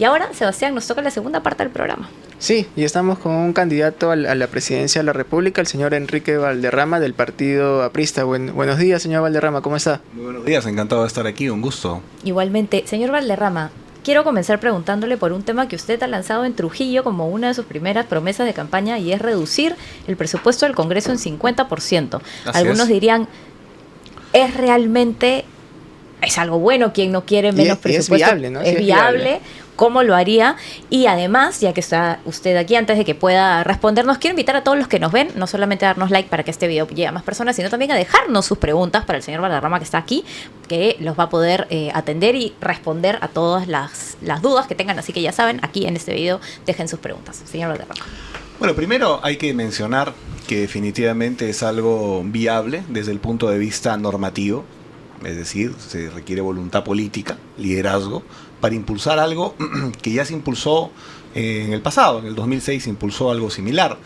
Y ahora, Sebastián, nos toca la segunda parte del programa. Sí, y estamos con un candidato a la presidencia de la República, el señor Enrique Valderrama, del partido aprista. Buenos días, señor Valderrama, ¿cómo está? Muy buenos días, encantado de estar aquí, un gusto. Igualmente, señor Valderrama, quiero comenzar preguntándole por un tema que usted ha lanzado en Trujillo como una de sus primeras promesas de campaña, y es reducir el presupuesto del Congreso en 50%. Algunos dirían, ¿es realmente, es algo bueno? ¿Quién no quiere menos presupuesto? Es viable, ¿no? Es viable. ¿Cómo lo haría? Y además, ya que está usted aquí, antes de que pueda respondernos, quiero invitar a todos los que nos ven, no solamente a darnos like para que este video llegue a más personas, sino también a dejarnos sus preguntas para el señor Valderrama, que está aquí, que los va a poder atender y responder a todas las dudas que tengan. Así que ya saben, aquí en este video dejen sus preguntas. Señor Valderrama. Bueno, primero hay que mencionar que definitivamente es algo viable desde el punto de vista normativo, es decir, se requiere voluntad política, liderazgo, para impulsar algo que ya se impulsó en el pasado. En el 2006 se impulsó algo similar.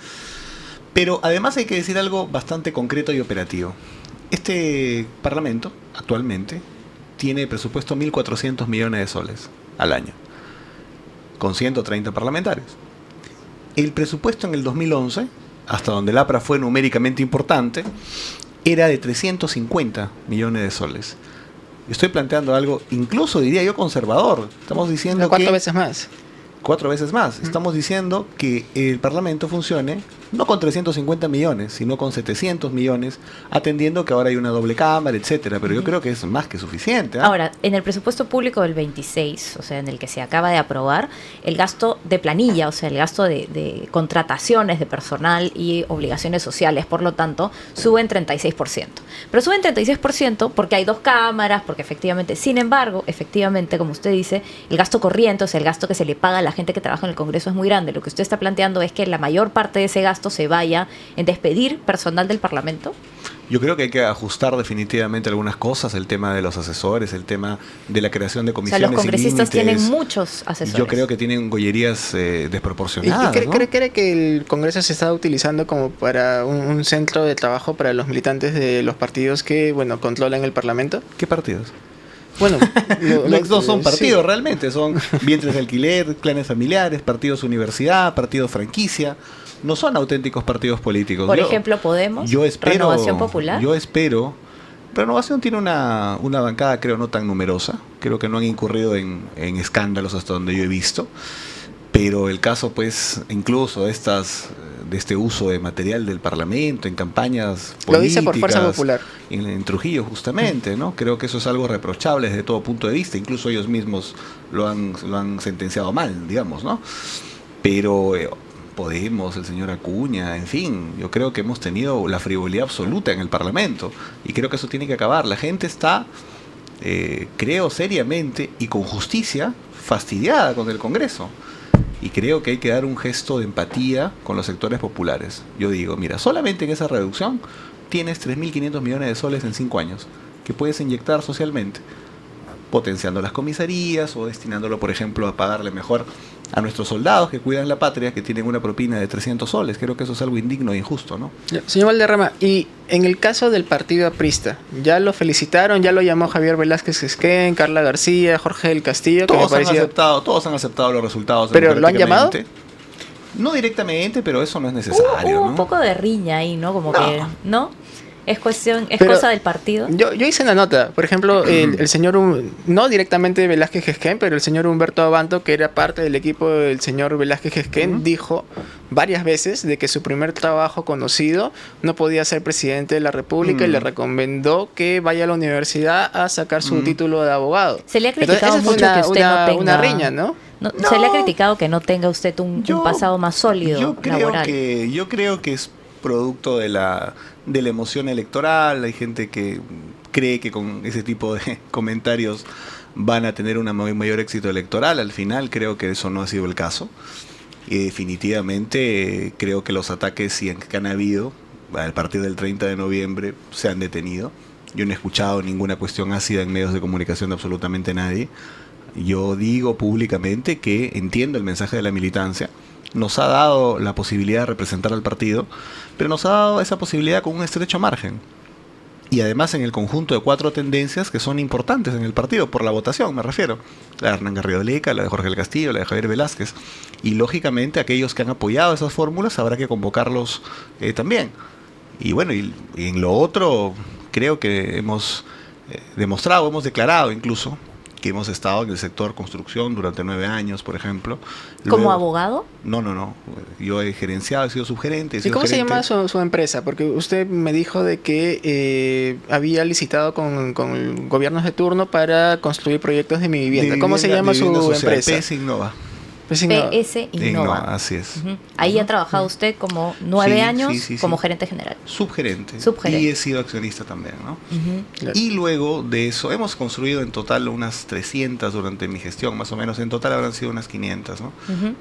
Pero además hay que decir algo bastante concreto y operativo. Este Parlamento, actualmente, tiene presupuesto 1.400 millones de soles al año, con 130 parlamentarios. El presupuesto en el 2011, hasta donde el APRA fue numéricamente importante, era de 350 millones de soles. Estoy planteando algo, incluso diría yo conservador. Estamos diciendo ¿Cuántas veces más? 4 veces más. Estamos diciendo que el Parlamento funcione no con 350 millones, sino con 700 millones, atendiendo que ahora hay una doble cámara, etcétera. Pero yo creo que es más que suficiente. Ahora, en el presupuesto público del 26, o sea, en el que se acaba de aprobar, el gasto de planilla, o sea, el gasto de contrataciones de personal y obligaciones sociales, por lo tanto, sube en 36%. Pero sube en 36% porque hay 2 cámaras, porque efectivamente, sin embargo, efectivamente, como usted dice, el gasto corriente, o sea, el gasto que se le paga a la gente que trabaja en el Congreso es muy grande. Lo que usted está planteando es que la mayor parte de ese gasto se vaya en despedir personal del Parlamento. Yo creo que hay que ajustar definitivamente algunas cosas, el tema de los asesores, el tema de la creación de comisiones. O sea, los congresistas tienen muchos asesores. Yo creo que tienen gollerías desproporcionadas. ¿Y cree que el Congreso se está utilizando como para un centro de trabajo para los militantes de los partidos que, bueno, controlan el Parlamento? ¿Qué partidos? Bueno, los dos son partidos, sí. Realmente, son vientres de alquiler, clanes familiares, partidos universidad, partidos franquicia. No son auténticos partidos políticos. Por ejemplo, Podemos, Renovación Popular. Yo espero. Renovación tiene una bancada, creo, no tan numerosa. Creo que no han incurrido en escándalos hasta donde yo he visto. Pero el caso, pues, incluso de este uso de material del Parlamento en campañas políticas. Lo dice por Fuerza Popular. En Trujillo, justamente, ¿no? Creo que eso es algo reprochable desde todo punto de vista. Incluso ellos mismos lo han sentenciado mal, digamos, ¿no? Pero Podemos, el señor Acuña, en fin, yo creo que hemos tenido la frivolidad absoluta en el Parlamento y creo que eso tiene que acabar. La gente está, creo seriamente y con justicia, fastidiada con el Congreso. Y creo que hay que dar un gesto de empatía con los sectores populares. Yo digo, mira, solamente en esa reducción tienes 3.500 millones de soles en 5 años que puedes inyectar socialmente, potenciando las comisarías o destinándolo, por ejemplo, a pagarle mejor a nuestros soldados que cuidan la patria, que tienen una propina de 300 soles. Creo que eso es algo indigno e injusto, ¿no? Señor Valderrama, y en el caso del partido aprista, ya lo felicitaron, ya lo llamó Javier Velázquez Esquén, Carla García, Jorge del Castillo, todos han aceptado los resultados. ¿Pero lo han llamado? No directamente, pero eso no es necesario. Hubo un poco de riña ahí, ¿no? Como que, ¿no? Es cosa del partido. Yo hice una nota, por ejemplo, el señor, no directamente Velázquez Esquén, pero el señor Humberto Abanto, que era parte del equipo del señor Velázquez Esquén, dijo varias veces de que su primer trabajo conocido no podía ser presidente de la República y le recomendó que vaya a la universidad a sacar su título de abogado. Se le ha criticado mucho que usted no tenga una riña, ¿no? No. Se le ha criticado que no tenga usted un pasado más sólido laboral. Yo creo que es producto de la emoción electoral. Hay gente que cree que con ese tipo de comentarios van a tener un mayor éxito electoral. Al final creo que eso no ha sido el caso. Y definitivamente creo que los ataques que han habido a partir del 30 de noviembre se han detenido. Yo no he escuchado ninguna cuestión ácida en medios de comunicación de absolutamente nadie. Yo digo públicamente que entiendo el mensaje de la militancia. Nos ha dado la posibilidad de representar al partido, pero nos ha dado esa posibilidad con un estrecho margen. y además en el conjunto de 4 tendencias que son importantes en el partido, por la votación me refiero, la de Hernán Garrido Leca, la de Jorge del Castillo, la de Javier Velázquez, y lógicamente aquellos que han apoyado esas fórmulas habrá que convocarlos también. Y bueno, y en lo otro creo que hemos demostrado, hemos declarado incluso que hemos estado en el sector construcción durante 9 años, por ejemplo. ¿Como Luego, abogado? No. Yo he gerenciado, he sido subgerente. ¿Y cómo se llama su empresa? Porque usted me dijo de que había licitado con gobiernos de turno para construir proyectos de mi vivienda. ¿Cómo se llama su empresa? PS Innova. PS Innova. Así es. Ahí ha trabajado usted como 9 años como gerente general. Subgerente. Subgerente. Y he sido accionista también, ¿no? Claro. Y luego de eso hemos construido en total unas 300 durante mi gestión, más o menos. En total habrán sido unas 500, ¿no?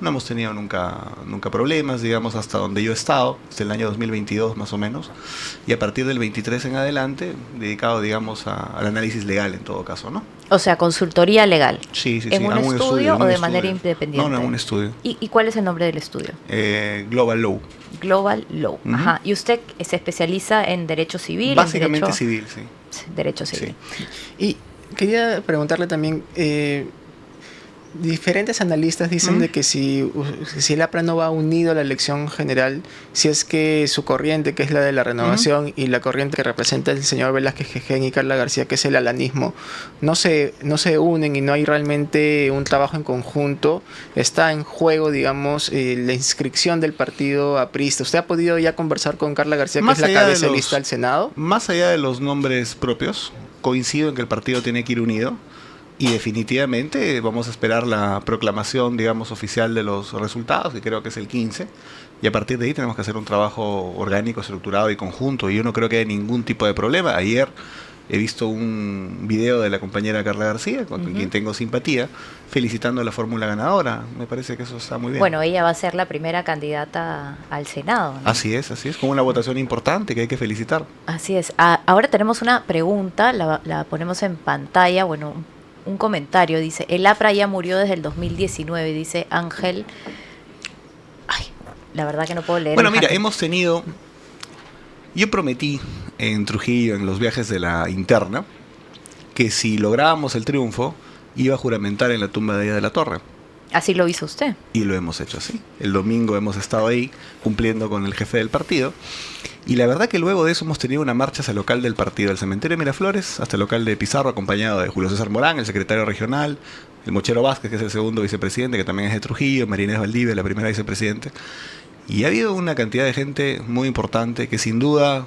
No hemos tenido nunca problemas, digamos, hasta donde yo he estado, hasta el año 2022 más o menos. Y a partir del 23 en adelante, dedicado, digamos, al análisis legal en todo caso, ¿no? O sea, consultoría legal. Sí. ¿En un estudio o de manera independiente? No, en un estudio. ¿Y cuál es el nombre del estudio? Global Law. Global Law. Ajá. ¿Y usted se especializa en derecho civil? Básicamente civil, sí. Derecho civil. Sí. Y quería preguntarle también, diferentes analistas dicen de que si el APRA no va unido a la elección general, si es que su corriente, que es la de la renovación, y la corriente que representa el señor Velázquez Gején y Carla García, que es el alanismo, no se unen y no hay realmente un trabajo en conjunto, está en juego, digamos, la inscripción del partido aprista. ¿Usted ha podido ya conversar con Carla García, que es la cabeza de lista al Senado? Más allá de los nombres propios, coincido en que el partido tiene que ir unido. Y definitivamente vamos a esperar la proclamación, digamos, oficial de los resultados, que creo que es el 15. Y a partir de ahí tenemos que hacer un trabajo orgánico, estructurado y conjunto. Y yo no creo que haya ningún tipo de problema. Ayer he visto un video de la compañera Carla García, con quien tengo simpatía, felicitando a la fórmula ganadora. Me parece que eso está muy bien. Bueno, ella va a ser la primera candidata al Senado, ¿no? Así es, con una votación importante que hay que felicitar. Así es. Ahora tenemos una pregunta, la ponemos en pantalla, bueno, un comentario, dice, el APRA ya murió desde el 2019, dice Ángel. Ay, la verdad que no puedo leer. Bueno, mira, yo prometí en Trujillo, en los viajes de la interna, que si lográbamos el triunfo, iba a juramentar en la tumba de Ella de la Torre. Así lo hizo usted. Y lo hemos hecho así. El domingo hemos estado ahí cumpliendo con el jefe del partido. Y la verdad que luego de eso hemos tenido una marcha hacia el local del partido, del cementerio de Miraflores, hasta el local de Pizarro, acompañado de Julio César Morán, el secretario regional, el Mochero Vázquez, que es el segundo vicepresidente, que también es de Trujillo, Marinés Valdivia, la primera vicepresidente. Y ha habido una cantidad de gente muy importante que sin duda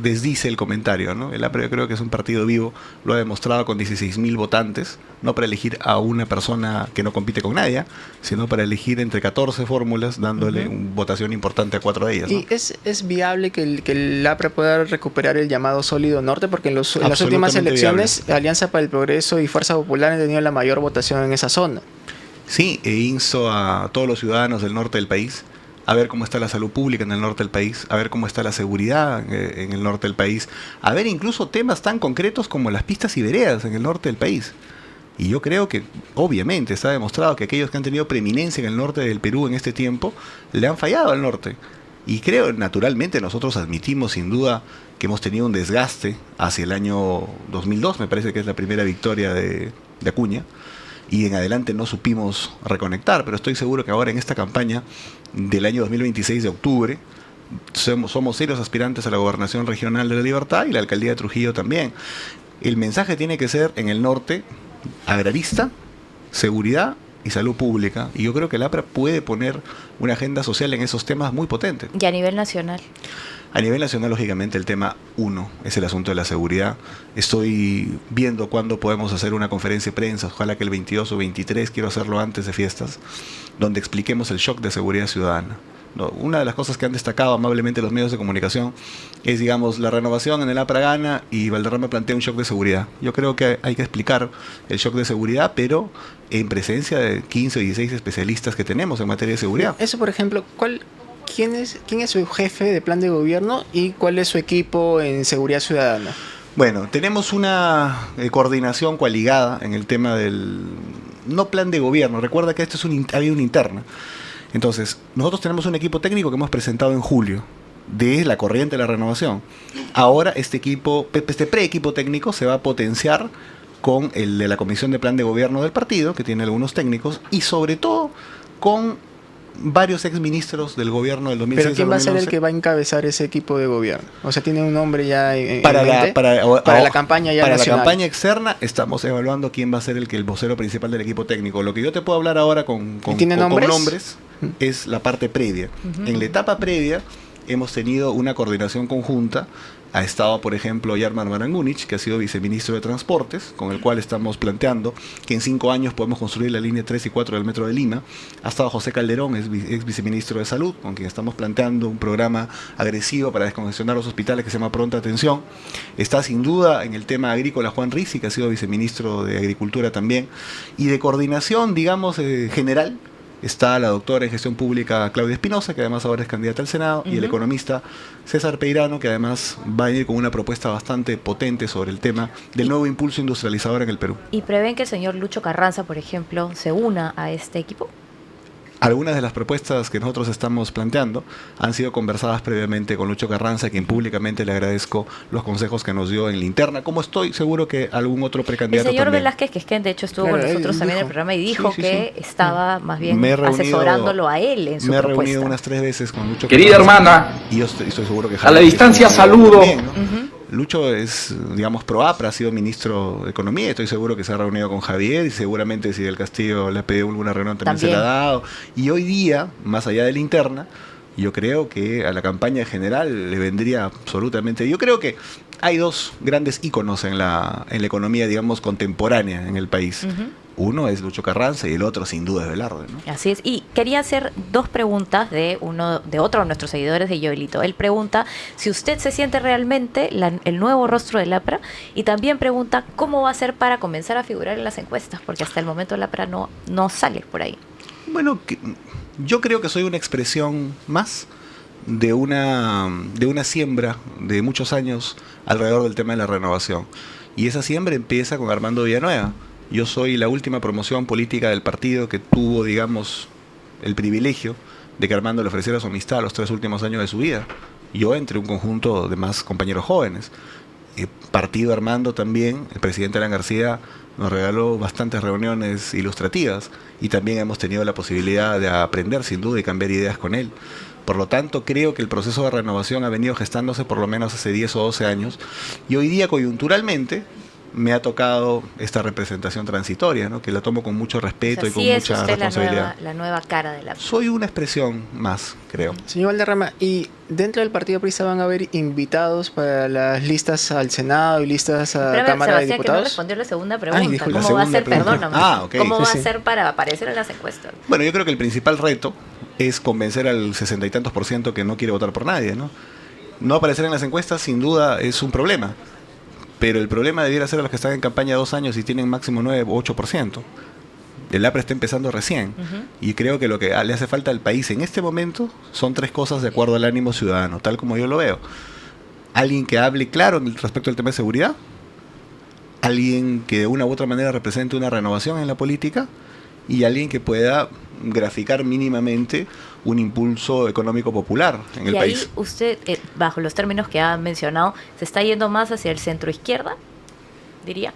desdice el comentario, ¿no? El APRA yo creo que es un partido vivo, lo ha demostrado con 16.000 votantes, no para elegir a una persona que no compite con nadie, sino para elegir entre 14 fórmulas, dándole una votación importante a 4 de ellas, ¿no? ¿Y es viable que el APRA pueda recuperar el llamado Sólido Norte? Porque en las últimas elecciones, viable. Alianza para el Progreso y Fuerza Popular han tenido la mayor votación en esa zona. Sí, e insto a todos los ciudadanos del norte del país a ver cómo está la salud pública en el norte del país, a ver cómo está la seguridad en el norte del país, a ver incluso temas tan concretos como las pistas y veredas en el norte del país. Y yo creo que, obviamente, está demostrado que aquellos que han tenido preeminencia en el norte del Perú en este tiempo, le han fallado al norte. Y creo, naturalmente, nosotros admitimos sin duda que hemos tenido un desgaste hacia el año 2002, me parece que es la primera victoria de Acuña, y en adelante no supimos reconectar, pero estoy seguro que ahora en esta campaña del año 2026 de octubre somos serios aspirantes a la gobernación regional de La Libertad y la alcaldía de Trujillo también. El mensaje tiene que ser en el norte agrarista, seguridad y salud pública, y yo creo que el APRA puede poner una agenda social en esos temas muy potente. ¿Y a nivel nacional? A nivel nacional, lógicamente, el tema 1 es el asunto de la seguridad. Estoy viendo cuándo podemos hacer una conferencia de prensa, ojalá que el 22 o 23, quiero hacerlo antes de fiestas, donde expliquemos el shock de seguridad ciudadana. No, una de las cosas que han destacado amablemente los medios de comunicación es, digamos, la renovación en el APRA gana y Valderrama plantea un shock de seguridad. Yo creo que hay que explicar el shock de seguridad, pero en presencia de 15 o 16 especialistas que tenemos en materia de seguridad. Eso, por ejemplo, ¿quién es su jefe de plan de gobierno y cuál es su equipo en seguridad ciudadana? Bueno, tenemos una coordinación coaligada en el tema del no plan de gobierno. Recuerda que esto había una interna. Entonces, nosotros tenemos un equipo técnico que hemos presentado en julio. de la corriente de la renovación. Ahora este pre-equipo técnico se va a potenciar con el de la Comisión de Plan de Gobierno del partido, que tiene algunos técnicos, y sobre todo con varios exministros del gobierno del 2006. Pero ¿quién va a ser el que va a encabezar ese equipo de gobierno? O sea, ¿tiene un nombre ya en mente? Para la campaña ya para nacional. La campaña externa estamos evaluando quién va a ser el vocero principal del equipo técnico. Lo que yo te puedo hablar ahora con nombres es la parte previa. En la etapa previa hemos tenido una coordinación conjunta. Ha estado, por ejemplo, Yarmar Marangúnich, que ha sido viceministro de Transportes, con el cual estamos planteando que en 5 años podemos construir la línea 3 y 4 del Metro de Lima. Ha estado José Calderón, ex viceministro de Salud, con quien estamos planteando un programa agresivo para descongestionar los hospitales que se llama Pronta Atención. Está sin duda en el tema agrícola Juan Rizzi, que ha sido viceministro de Agricultura también. Y de coordinación, digamos, general, está la doctora en gestión pública Claudia Espinosa, que además ahora es candidata al Senado, y el economista César Peirano, que además va a ir con una propuesta bastante potente sobre el tema del nuevo impulso industrializador en el Perú. ¿Y prevén que el señor Lucho Carranza, por ejemplo, se una a este equipo? Algunas de las propuestas que nosotros estamos planteando han sido conversadas previamente con Lucho Carranza, a quien públicamente le agradezco los consejos que nos dio en la interna, como estoy seguro que algún otro precandidato también. El señor también. Velázquez Quezquén, de hecho, estuvo con nosotros también en el programa y dijo que estaba más bien asesorándolo a él en su propuesta. Me he reunido unas 3 veces con Lucho Querida Carranza, hermana, y yo estoy seguro que a la distancia saludo. También, ¿no? Lucho es, digamos, pro APRA, ha sido ministro de Economía, estoy seguro que se ha reunido con Javier y seguramente si del Castillo le ha pedido alguna reunión también se la ha dado. Y hoy día, más allá de la interna, yo creo que a la campaña general le vendría absolutamente... Yo creo que hay 2 grandes íconos en la economía, digamos, contemporánea en el país. Uno es Lucho Carranza y el otro sin duda es Velarde, ¿no? Así es. Y quería hacer 2 preguntas de otro de nuestros seguidores, de Joelito. Él pregunta si usted se siente realmente el nuevo rostro del APRA, y también pregunta cómo va a ser para comenzar a figurar en las encuestas, porque hasta el momento el APRA no sale por ahí. Bueno, yo creo que soy una expresión más de una siembra de muchos años alrededor del tema de la renovación. Y esa siembra empieza con Armando Villanueva. Yo soy la última promoción política del partido que tuvo, digamos, el privilegio de que Armando le ofreciera su amistad a los 3 últimos años de su vida. Yo entre un conjunto de más compañeros jóvenes. Partido Armando también, el presidente Alan García nos regaló bastantes reuniones ilustrativas y también hemos tenido la posibilidad de aprender sin duda y cambiar ideas con él. Por lo tanto, creo que el proceso de renovación ha venido gestándose por lo menos hace 10 o 12 años y hoy día coyunturalmente me ha tocado esta representación transitoria, ¿no? Que la tomo con mucho respeto y con mucha responsabilidad. La nueva cara de la... Soy una expresión más, creo. Señor Valderrama, ¿y dentro del Partido PRI van a haber invitados para las listas al Senado y listas a la Cámara de Diputados? Que no respondió la segunda pregunta. ¿Cómo va a ser, perdóname, cómo va a ser para aparecer en las encuestas? Bueno, yo creo que el principal reto es convencer al 60 y tantos % que no quiere votar por nadie, ¿no? No aparecer en las encuestas sin duda es un problema. Pero el problema debiera ser a los que están en campaña 2 años y tienen máximo 9 o 8%. El APRA está empezando recién. Y creo que lo que le hace falta al país en este momento son 3 cosas de acuerdo al ánimo ciudadano, tal como yo lo veo. Alguien que hable claro respecto al tema de seguridad. Alguien que de una u otra manera represente una renovación en la política. Y alguien que pueda graficar mínimamente un impulso económico popular en el país. Y ahí usted, bajo los términos que ha mencionado, ¿se está yendo más hacia el centro izquierda, diría?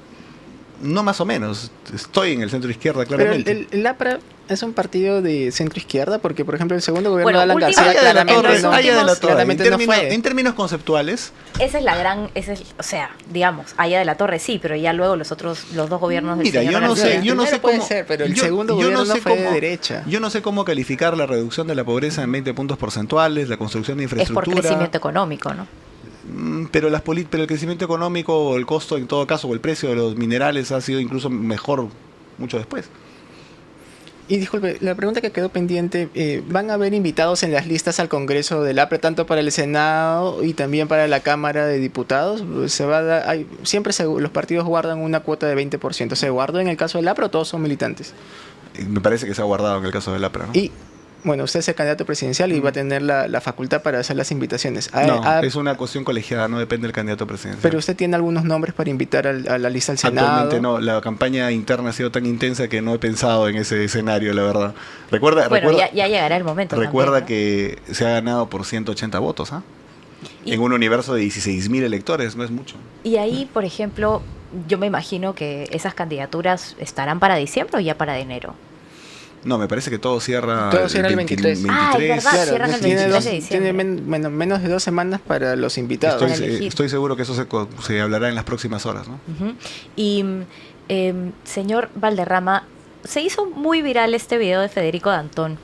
No, más o menos. Estoy en el centro izquierda, claramente. Pero el APRA es un partido de centro izquierda porque, por ejemplo, el segundo gobierno de Alan García claramente no fue. En términos conceptuales. Esa es la gran, o sea, digamos, Allá de la Torre sí, pero ya luego los 2 gobiernos del señor García. Yo no sé cómo, pero el segundo gobierno no fue de derecha. Yo no sé cómo calificar la reducción de la pobreza en 20 puntos porcentuales, la construcción de infraestructura. Es por crecimiento económico, ¿no? Pero el crecimiento económico o el costo en todo caso o el precio de los minerales ha sido incluso mejor mucho después. Y disculpe, la pregunta que quedó pendiente, ¿van a haber invitados en las listas al Congreso del APRA, tanto para el Senado y también para la Cámara de Diputados? Siempre los partidos guardan una cuota de 20%. ¿Se guardó en el caso del APRA o todos son militantes? Me parece que se ha guardado en el caso del APRA, ¿no? Y bueno, usted es el candidato presidencial y va a tener la facultad para hacer las invitaciones. Es una cuestión colegiada, no depende del candidato presidencial. Pero usted tiene algunos nombres para invitar a la lista al Senado. Actualmente no, la campaña interna ha sido tan intensa que no he pensado en ese escenario, la verdad. Ya llegará el momento. Recuerda también, ¿no? que se ha ganado por 180 votos, ¿ah? En un universo de 16.000 electores, no es mucho. Y ahí, por ejemplo, yo me imagino que esas candidaturas estarán para diciembre o ya para enero. No, me parece que todo cierra, Todo cierra el 23. Ah, es verdad, cierran el 23 de tiene diciembre. menos de 2 semanas para los invitados. Para elegir. Estoy seguro que eso se hablará en las próximas horas, ¿no? Ujú. Y, señor Valderrama, se hizo muy viral este video de Federico Dantón,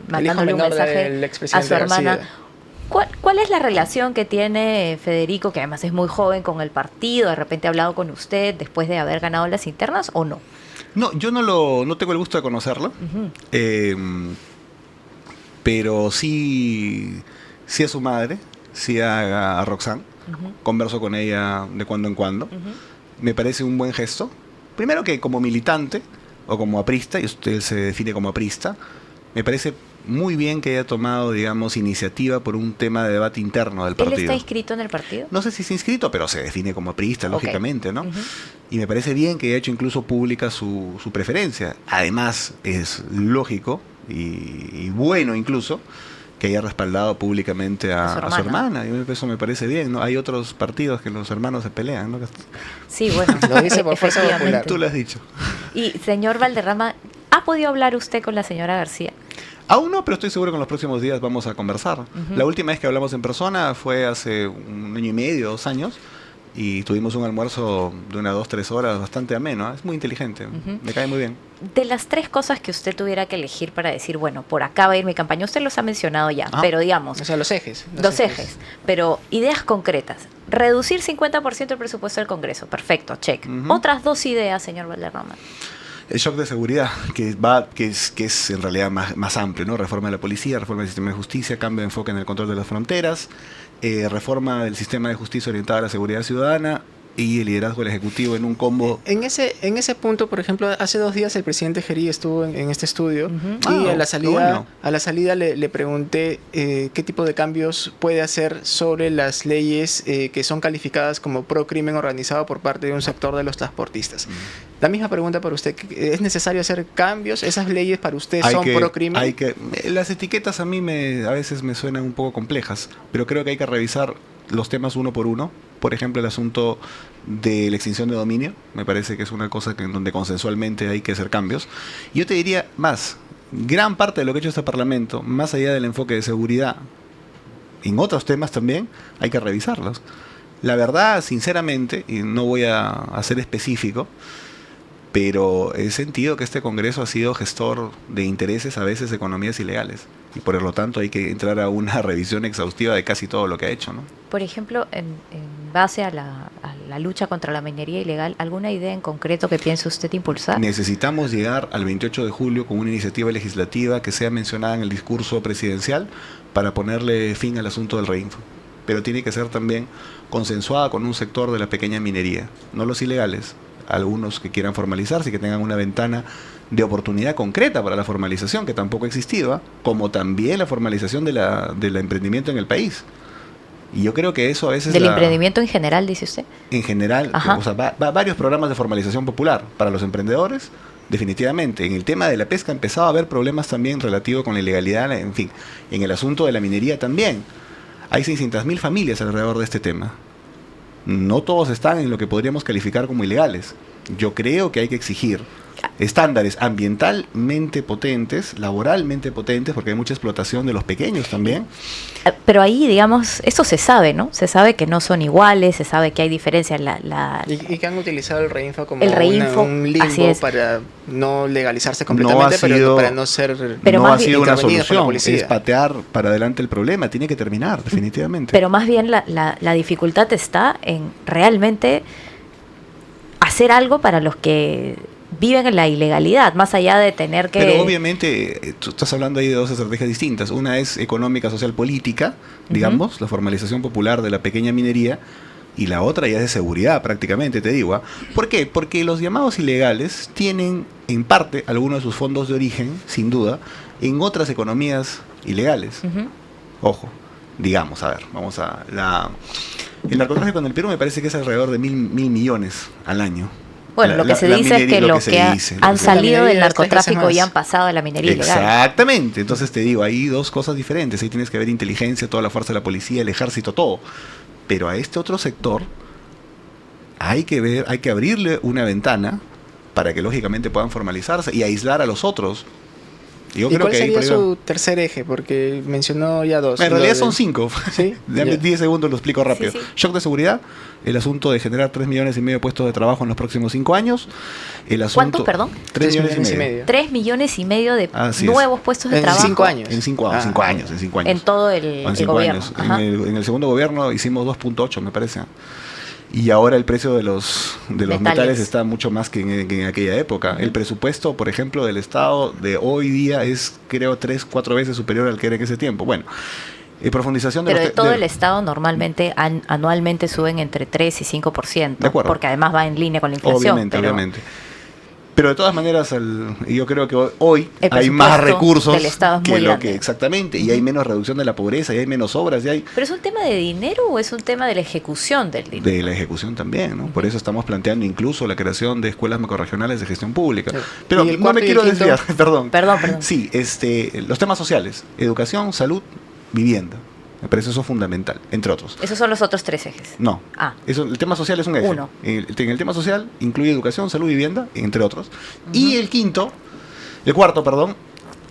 mandándole un menor del mensaje a expresidente su hermana. García. ¿Cuál es la relación que tiene Federico, que además es muy joven, con el partido? ¿De repente ha hablado con usted después de haber ganado las internas o no? No, yo no tengo el gusto de conocerlo, pero sí a su madre, sí a Roxanne. Converso con ella de cuando en cuando. Me parece un buen gesto. Primero que como militante o como aprista, y usted se define como aprista, me parece muy bien que haya tomado, digamos, iniciativa por un tema de debate interno del partido. ¿Él está inscrito en el partido? No sé si está inscrito, pero se define como aprista, lógicamente, ¿no? Ujú. Y me parece bien que haya hecho incluso pública su preferencia. Además, es lógico y bueno incluso que haya respaldado públicamente a su hermana. Y eso me parece bien, ¿no? Hay otros partidos que los hermanos se pelean, ¿no? Sí, bueno. Lo dice por fuerza efectivamente. popular. Tú lo has dicho. Y, señor Valderrama, ¿ha podido hablar usted con la señora García? Aún no, pero estoy seguro que en los próximos días vamos a conversar. La última vez que hablamos en persona fue hace 1 año y medio, 2 años, y tuvimos un almuerzo de 1 a 2, 3 horas bastante ameno. Es muy inteligente, me cae muy bien. De las 3 cosas que usted tuviera que elegir para decir, bueno, por acá va a ir mi campaña, usted los ha mencionado ya, pero digamos, O sea, los ejes. los ejes, pero ideas concretas. Reducir 50% el presupuesto del Congreso, perfecto, check. Otras 2 ideas, señor Valderrama. El shock de seguridad, que es en realidad más amplio, ¿no? Reforma de la policía, reforma del sistema de justicia, cambio de enfoque en el control de las fronteras, reforma del sistema de justicia orientada a la seguridad ciudadana y el liderazgo del Ejecutivo en un combo. En ese punto, por ejemplo, hace 2 días el presidente Gerí estuvo en este estudio y a la salida le pregunté qué tipo de cambios puede hacer sobre las leyes que son calificadas como pro crimen organizado por parte de un sector de los transportistas. La misma pregunta para usted, ¿es necesario hacer cambios? ¿Esas leyes para usted son pro crimen? Las etiquetas a mí a veces me suenan un poco complejas, pero creo que hay que revisar los temas uno por uno. Por ejemplo, el asunto de la extinción de dominio, me parece que es una cosa en donde consensualmente hay que hacer cambios. Y yo te diría más, gran parte de lo que ha hecho este Parlamento, más allá del enfoque de seguridad, en otros temas también, hay que revisarlos. La verdad, sinceramente, y no voy a ser específico, pero he sentido que este Congreso ha sido gestor de intereses, a veces de economías ilegales. Y por lo tanto hay que entrar a una revisión exhaustiva de casi todo lo que ha hecho, ¿no? Por ejemplo, en base a la lucha contra la minería ilegal, ¿alguna idea en concreto que piense usted impulsar? Necesitamos llegar al 28 de julio con una iniciativa legislativa que sea mencionada en el discurso presidencial para ponerle fin al asunto del reinfo. Pero tiene que ser también consensuada con un sector de la pequeña minería, no los ilegales, algunos que quieran formalizarse y que tengan una ventana de oportunidad concreta para la formalización, que tampoco ha existido, como también la formalización del emprendimiento en el país. Y yo creo que eso a veces... ¿Del emprendimiento en general, dice usted? En general, o sea, varios programas de formalización popular para los emprendedores, definitivamente. En el tema de la pesca ha empezado a haber problemas también relativos con la ilegalidad, en fin, en el asunto de la minería también. Hay 600.000 familias alrededor de este tema. No todos están en lo que podríamos calificar como ilegales. Yo creo que hay que exigir estándares ambientalmente potentes, laboralmente potentes, porque hay mucha explotación de los pequeños también. Pero ahí, digamos, eso se sabe, ¿no? Se sabe que no son iguales, se sabe que hay diferencias. Y que han utilizado el reinfo como un limbo para no legalizarse completamente, pero para no ser... Pero no más ha sido una solución, es patear para adelante el problema, tiene que terminar, definitivamente. Pero más bien la dificultad está en realmente hacer algo para los que viven en la ilegalidad, más allá de tener que... Pero obviamente, tú estás hablando ahí de 2 estrategias distintas. Una es económica, social, política, digamos, la formalización popular de la pequeña minería, y la otra ya es de seguridad, prácticamente, te digo. ¿Por qué? Porque los llamados ilegales tienen, en parte, algunos de sus fondos de origen, sin duda, en otras economías ilegales. Ojo, digamos, a ver, vamos a... El narcotráfico en el Perú me parece que es alrededor de 1.000 millones al año. Bueno, lo que se dice es que lo lo que se que dice, lo han que se- salido La del minería es 3 veces narcotráfico y más. han pasado a la minería ilegal. Exactamente. Entonces te digo, hay dos cosas diferentes. Ahí tienes que ver inteligencia, toda la fuerza de la policía, el ejército, todo. Pero a este otro sector hay que abrirle una ventana para que lógicamente puedan formalizarse y aislar a los otros. Yo ¿Y creo cuál que ahí sería por ahí va. su tercer eje? Porque mencionó ya dos. En Lo realidad de- son 5. ¿Sí? Dame Ya. 10 segundos, lo explico rápido. Sí, sí. Shock de seguridad, el asunto de generar 3,5 millones de puestos de trabajo en los próximos 5 años. El asunto, ¿Cuántos, perdón? 3,5 millones y medio. 3,5 millones de Así es. nuevos puestos de En trabajo 5 años. En 5 Ah. años, en 5 años. en todo el En 5 gobierno. años. Ajá. En el segundo gobierno hicimos 2,8, me parece. Y ahora el precio de los metales está mucho más que en aquella época. Ujú. El presupuesto, por ejemplo, del Estado de hoy día es, creo, 3-4 veces superior al que era en ese tiempo. Bueno, profundización de Pero los de todo el Estado normalmente anualmente suben entre 3 y 5%, De acuerdo. porque además va en línea con la inflación. Obviamente, pero obviamente. Pero de todas maneras, yo creo que hoy El hay más presupuesto recursos del Estado es que muy lo grande. que exactamente, y hay menos reducción de la pobreza, y hay menos obras, y hay ¿Pero es un tema de dinero o es un tema de la ejecución del dinero? de la ejecución también, ¿no? Por eso estamos planteando incluso la creación de escuelas macrorregionales de gestión pública. Sí. Pero ¿Y el no cuarto me y el quiero quinto? desviar, perdón. Perdón. Sí, los temas sociales, educación, salud, vivienda. Me parece eso fundamental, entre otros. Esos son los otros 3 ejes. No, Ah. el tema social es un eje. Uno. En el tema social incluye educación, salud, vivienda, entre otros. Y el cuarto, perdón,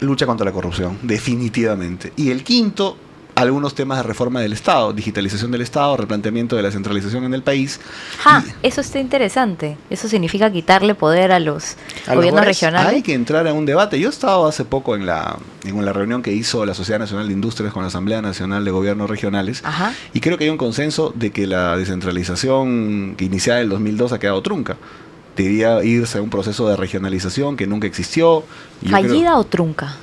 lucha contra la corrupción, definitivamente. Y el quinto, algunos temas de reforma del Estado, digitalización del Estado, replanteamiento de la centralización en el país. Ja, Y eso está interesante. Eso significa quitarle poder a los ¿A los gobiernos gobiernos? regionales. hay que entrar a un debate. Yo he estado hace poco en la reunión que hizo la Sociedad Nacional de Industrias con la Asamblea Nacional de Gobiernos Regionales. Ajá. Y creo que hay un consenso de que la descentralización que iniciada en el 2002 ha quedado trunca. Debía irse a un proceso de regionalización que nunca existió. Y yo ¿Fallida o trunca?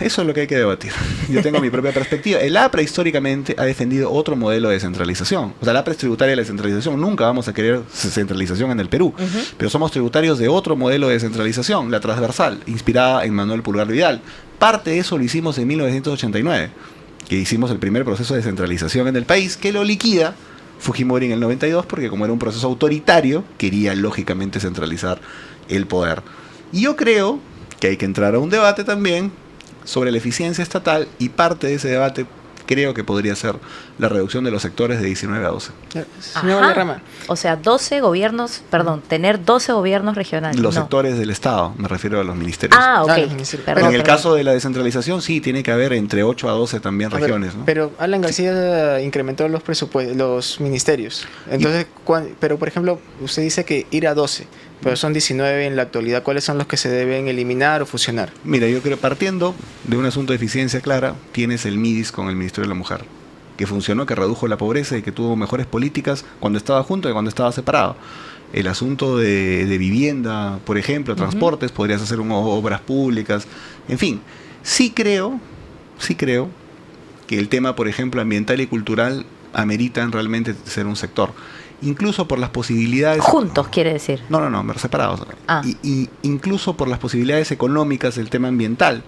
eso es lo que hay que debatir. Yo tengo mi propia perspectiva. El APRA históricamente ha defendido otro modelo de descentralización. O sea, el APRA es tributaria de la descentralización. Nunca vamos a querer descentralización en el Perú. Ujú. Pero somos tributarios de otro modelo de descentralización, la transversal, inspirada en Manuel Pulgar Vidal. Parte de eso lo hicimos en 1989, que hicimos el primer proceso de descentralización en el país, que lo liquida Fujimori en el 92, porque como era un proceso autoritario, quería lógicamente centralizar el poder. Y yo creo que hay que entrar a un debate también sobre la eficiencia estatal, y parte de ese debate creo que podría ser la reducción de los sectores de 19 a 12. Señor Ajá. Valderrama, O sea, 12 gobiernos, perdón, tener 12 gobiernos regionales. Los no. sectores del Estado, me refiero a los ministerios. Ah, ok. Ah, los ministerios. Perdón, en el perdón. caso de la descentralización, sí, tiene que haber entre 8 a 12 también a ver, regiones, ¿no? pero Alan García incrementó los presupuestos, los ministerios. Entonces, pero por ejemplo, usted dice que ir a 12, pero son 19 en la actualidad. ¿Cuáles son los que se deben eliminar o fusionar? Mira, yo creo, partiendo de un asunto de eficiencia clara, tienes el MIDIS con el Ministerio de la Mujer, que funcionó, que redujo la pobreza y que tuvo mejores políticas cuando estaba junto y cuando estaba separado. El asunto de vivienda, por ejemplo, transportes, podrías hacer obras públicas, en fin. Sí creo que el tema, por ejemplo, ambiental y cultural ameritan realmente ser un sector. Incluso por las posibilidades... Juntos, quiere decir. No, separados. Ah. Y incluso por las posibilidades económicas del tema ambiental,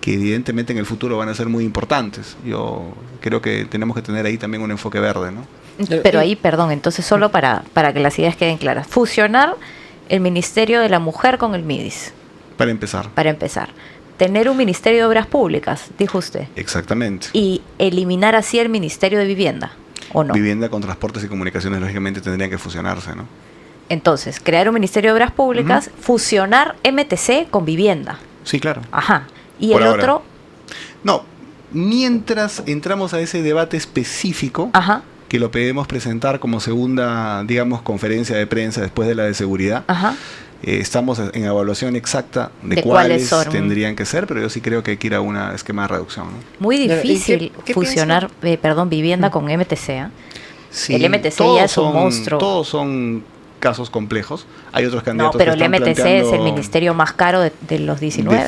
que evidentemente en el futuro van a ser muy importantes. Yo creo que tenemos que tener ahí también un enfoque verde, ¿no? Pero ahí, perdón, entonces solo para que las ideas queden claras. Fusionar el Ministerio de la Mujer con el MIDIS, Para empezar. para empezar. Tener un Ministerio de Obras Públicas, dijo usted. Exactamente. Y eliminar así el Ministerio de Vivienda, ¿o no? Vivienda con transportes y comunicaciones, lógicamente, tendrían que fusionarse, ¿no? Entonces, crear un Ministerio de Obras Públicas, fusionar MTC con Vivienda. Sí, claro. Ajá. Y Por el ahora. otro, No, mientras entramos a ese debate específico, ajá, que lo podemos presentar como segunda, digamos, conferencia de prensa después de la de seguridad, ajá. estamos en evaluación exacta de, De cuáles cuáles son. tendrían que ser, pero yo sí creo que hay que ir a un esquema de reducción, ¿no? Muy ¿Y qué- difícil qué fusionar, Vivienda con MTC. ¿Eh? Sí, El MTC todos ya es un son- monstruo. Todos son casos complejos. Hay otros No, candidatos pero que el están MTC es el planteando- ministerio más caro de los 19.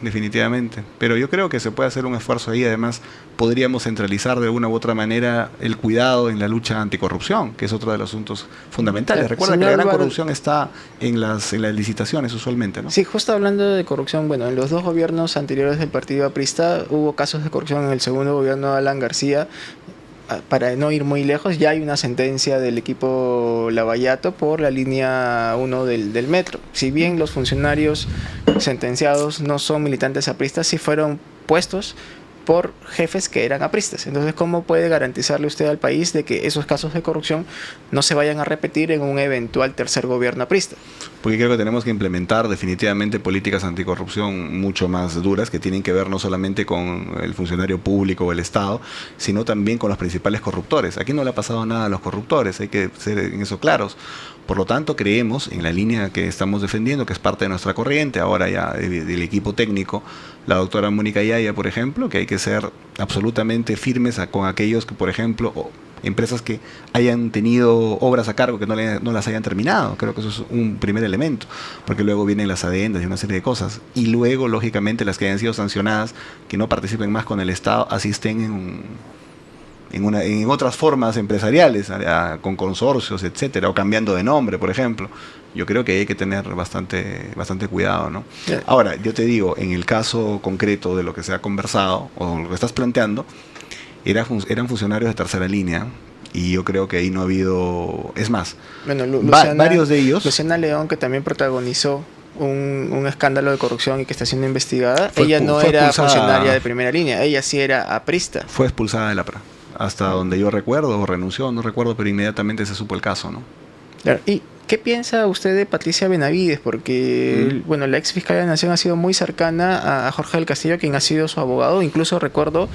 Definitivamente. Pero yo creo que se puede hacer un esfuerzo ahí. Además, podríamos centralizar de alguna u otra manera el cuidado en la lucha anticorrupción, que es otro de los asuntos fundamentales. Recuerda que la Señor gran Álvaro- corrupción está en las licitaciones usualmente, ¿no? Sí, justo hablando de corrupción, bueno, en los dos gobiernos anteriores del partido aprista hubo casos de corrupción. En el segundo gobierno de Alan García para no ir muy lejos, ya hay una sentencia del equipo Lavallato por la línea 1 del metro. Si bien los funcionarios sentenciados no son militantes apristas, sí fueron puestos por jefes que eran apristas. Entonces, ¿cómo puede garantizarle usted al país de que esos casos de corrupción no se vayan a repetir en un eventual tercer gobierno aprista? Porque creo que tenemos que implementar definitivamente políticas anticorrupción mucho más duras, que tienen que ver no solamente con el funcionario público o el Estado, sino también con los principales corruptores. Aquí no le ha pasado nada a los corruptores, hay que ser en eso claros. Por lo tanto, creemos en la línea que estamos defendiendo, que es parte de nuestra corriente, ahora ya del equipo técnico, la doctora Mónica Yaya, por ejemplo, que hay que ser absolutamente firmes con aquellos que, por ejemplo, empresas que hayan tenido obras a cargo que no las hayan terminado. Creo que eso es un primer elemento, porque luego vienen las adendas y una serie de cosas. Y luego, lógicamente, las que hayan sido sancionadas, que no participen más con el Estado, asisten en otras formas empresariales, con consorcios, etcétera, o cambiando de nombre, por ejemplo. Yo creo que hay que tener bastante cuidado, ¿no? Yeah. Ahora, yo te digo, en el caso concreto de lo que se ha conversado, o lo que estás planteando, eran funcionarios de tercera línea, y yo creo que ahí no ha habido... Es más, Bueno, varios de ellos... Luciana León, que también protagonizó un escándalo de corrupción y que está siendo investigada, Fue ella no fue era expulsada. funcionaria de primera línea, ella sí era aprista. Fue expulsada de la APRA. Hasta donde yo recuerdo, o renunció, no recuerdo, pero inmediatamente se supo el caso, ¿no? Claro. ¿Y qué piensa usted de Patricia Benavides? Porque, bueno, la ex fiscal de la Nación ha sido muy cercana a Jorge del Castillo, quien ha sido su abogado. Incluso recuerdo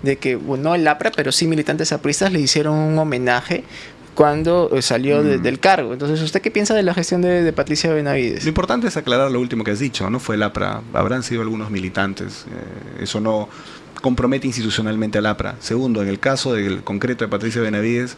de que, bueno, no el APRA, pero sí militantes apristas le hicieron un homenaje cuando salió del cargo. Entonces, ¿usted qué piensa de la gestión de Patricia Benavides? Lo importante es aclarar lo último que has dicho, no fue el APRA, habrán sido algunos militantes, eso no compromete institucionalmente al APRA. Segundo, en el caso del concreto de Patricia Benavides,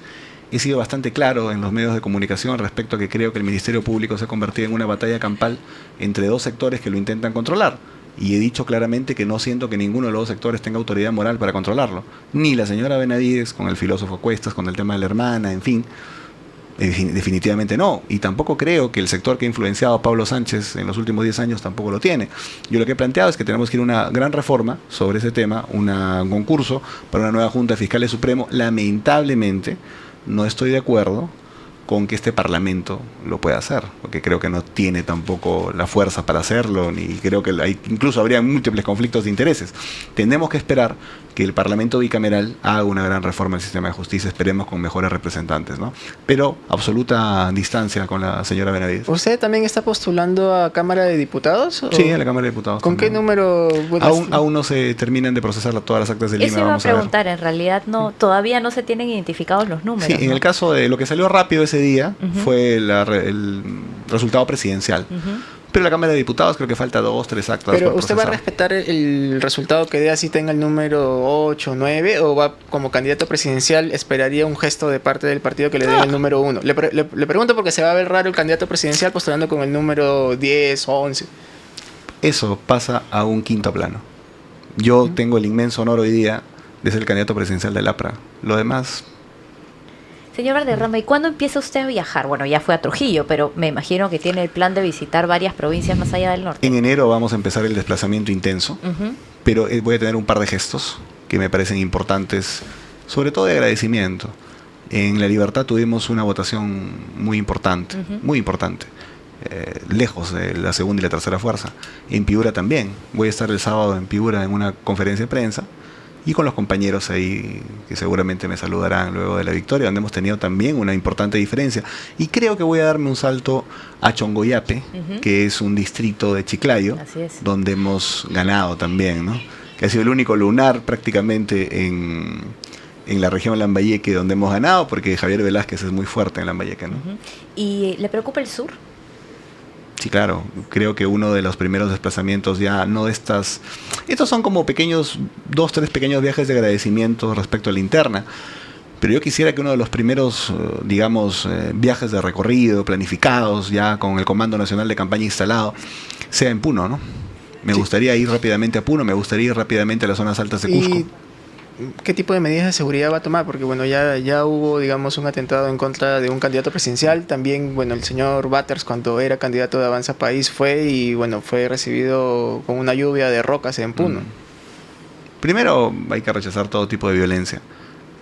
he sido bastante claro en los medios de comunicación respecto a que creo que el Ministerio Público se ha convertido en una batalla campal entre dos sectores que lo intentan controlar. Y he dicho claramente que no siento que ninguno de los dos sectores tenga autoridad moral para controlarlo. Ni la señora Benavides con el filósofo Cuestas, con el tema de la hermana, en fin. Definitivamente no. Y tampoco creo que el sector que ha influenciado a Pablo Sánchez en los últimos 10 años tampoco lo tiene. Yo lo que he planteado es que tenemos que ir a una gran reforma sobre ese tema, un concurso para una nueva Junta de Fiscales Supremo. Lamentablemente no estoy de acuerdo con que este Parlamento lo pueda hacer, porque creo que no tiene tampoco la fuerza para hacerlo, ni creo que incluso habría múltiples conflictos de intereses. Tenemos que esperar que el Parlamento bicameral haga una gran reforma del sistema de justicia, esperemos con mejores representantes, ¿no? Pero absoluta distancia con la señora Benavides. ¿Usted también está postulando a Cámara de Diputados? Sí, a la Cámara de Diputados. ¿Con también. qué número? Aún no se terminan de procesar todas las actas de Lima. Eso iba a vamos a ver. preguntar, en realidad no, todavía no se tienen identificados los números. Sí, en ¿no? el caso de lo que salió rápido ese día fue el resultado presidencial. Ujú. Pero la Cámara de Diputados creo que falta 2, 3 actas. Pero por ¿usted va a procesar. respetar el resultado que dé así tenga el número 8, 9 o va como candidato presidencial esperaría un gesto de parte del partido que le dé el número 1? Le pregunto porque se va a ver raro el candidato presidencial postulando con el número 10 o 11. Eso pasa a un quinto plano. Yo tengo el inmenso honor hoy día de ser el candidato presidencial del APRA. Lo demás... Señor Valderrama, ¿y cuándo empieza usted a viajar? Bueno, ya fue a Trujillo, pero me imagino que tiene el plan de visitar varias provincias más allá del norte. En enero vamos a empezar el desplazamiento intenso, Ujú. pero voy a tener un par de gestos que me parecen importantes, sobre todo de agradecimiento. En La Libertad tuvimos una votación muy importante, muy importante, lejos de la segunda y la tercera fuerza. En Piura también. Voy a estar el sábado en Piura en una conferencia de prensa y con los compañeros ahí que seguramente me saludarán luego de la victoria, donde hemos tenido también una importante diferencia. Y creo que voy a darme un salto a Chongoyape, que es un distrito de Chiclayo, Así es. donde hemos ganado también, ¿no? Que ha sido el único lunar prácticamente en la región Lambayeque donde hemos ganado, porque Javier Velázquez es muy fuerte en Lambayeque, ¿no? Ujú. ¿Y le preocupa el sur? Sí, claro. Creo que uno de los primeros desplazamientos ya no de estas... Estos son como pequeños, 2, 3 pequeños viajes de agradecimiento respecto a la interna. Pero yo quisiera que uno de los primeros, digamos, viajes de recorrido, planificados, ya con el Comando Nacional de Campaña instalado, sea en Puno, ¿no? Me gustaría ir rápidamente a Puno, me gustaría ir rápidamente a las zonas altas de Cusco. ¿Y qué tipo de medidas de seguridad va a tomar? Porque bueno, ya hubo, digamos, un atentado en contra de un candidato presidencial. También, bueno, el señor Batters, cuando era candidato de Avanza País, fue y bueno, fue recibido con una lluvia de rocas en Puno. Primero, hay que rechazar todo tipo de violencia.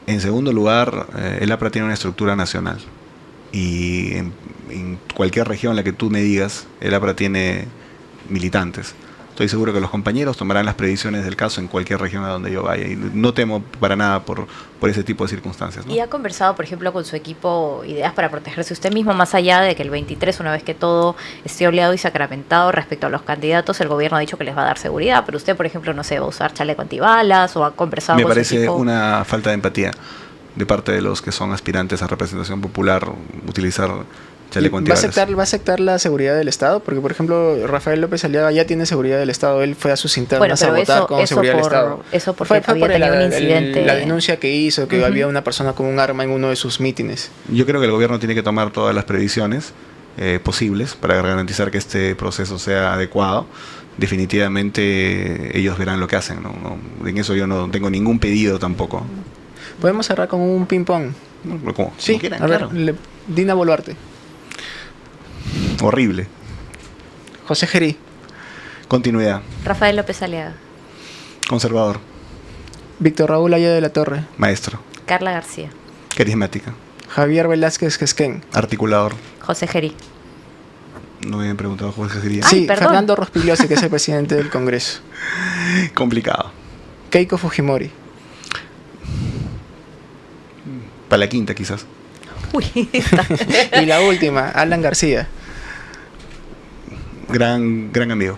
En segundo lugar, el APRA tiene una estructura nacional. Y en cualquier región en la que tú me digas, el APRA tiene militantes. Estoy seguro que los compañeros tomarán las previsiones del caso en cualquier región a donde yo vaya. Y no temo para nada por ese tipo de circunstancias, ¿no? ¿Y ha conversado, por ejemplo, con su equipo ideas para protegerse usted mismo, más allá de que el 23, una vez que todo esté oleado y sacramentado respecto a los candidatos, el gobierno ha dicho que les va a dar seguridad, pero usted, por ejemplo, no sé, va a usar chaleco antibalas o ha conversado Me con su parece equipo? una falta de empatía de parte de los que son aspirantes a representación popular utilizar chaleco antibalas. ¿Va a aceptar la seguridad del Estado? Porque, por ejemplo, Rafael López Aliaga ya tiene seguridad del Estado. Él fue a sus internas a votar con seguridad del Estado. Eso porque había tenido un incidente. La denuncia que hizo, que había una persona con un arma en uno de sus mítines. Yo creo que el gobierno tiene que tomar todas las previsiones posibles para garantizar que este proceso sea adecuado. Definitivamente ellos verán lo que hacen, ¿no? En eso yo no tengo ningún pedido tampoco. Podemos cerrar con un ping-pong. Como Sí, quieran, a ver, claro. Dina Boluarte, Horrible. José Gerí, Continuidad. Rafael López Aliaga, Conservador. Víctor Raúl Aya de la Torre, Maestro. Carla García, Carismática. Javier Velázquez Quesquén. Articulador. José Gerí. No me habían preguntado Jorge Gería. Ay, Sí, perdón. Fernando Rospigliosi, que es el presidente del Congreso. Complicado. Keiko Fujimori, Para la quinta, quizás. Uy, y la última, Alan García. Gran amigo.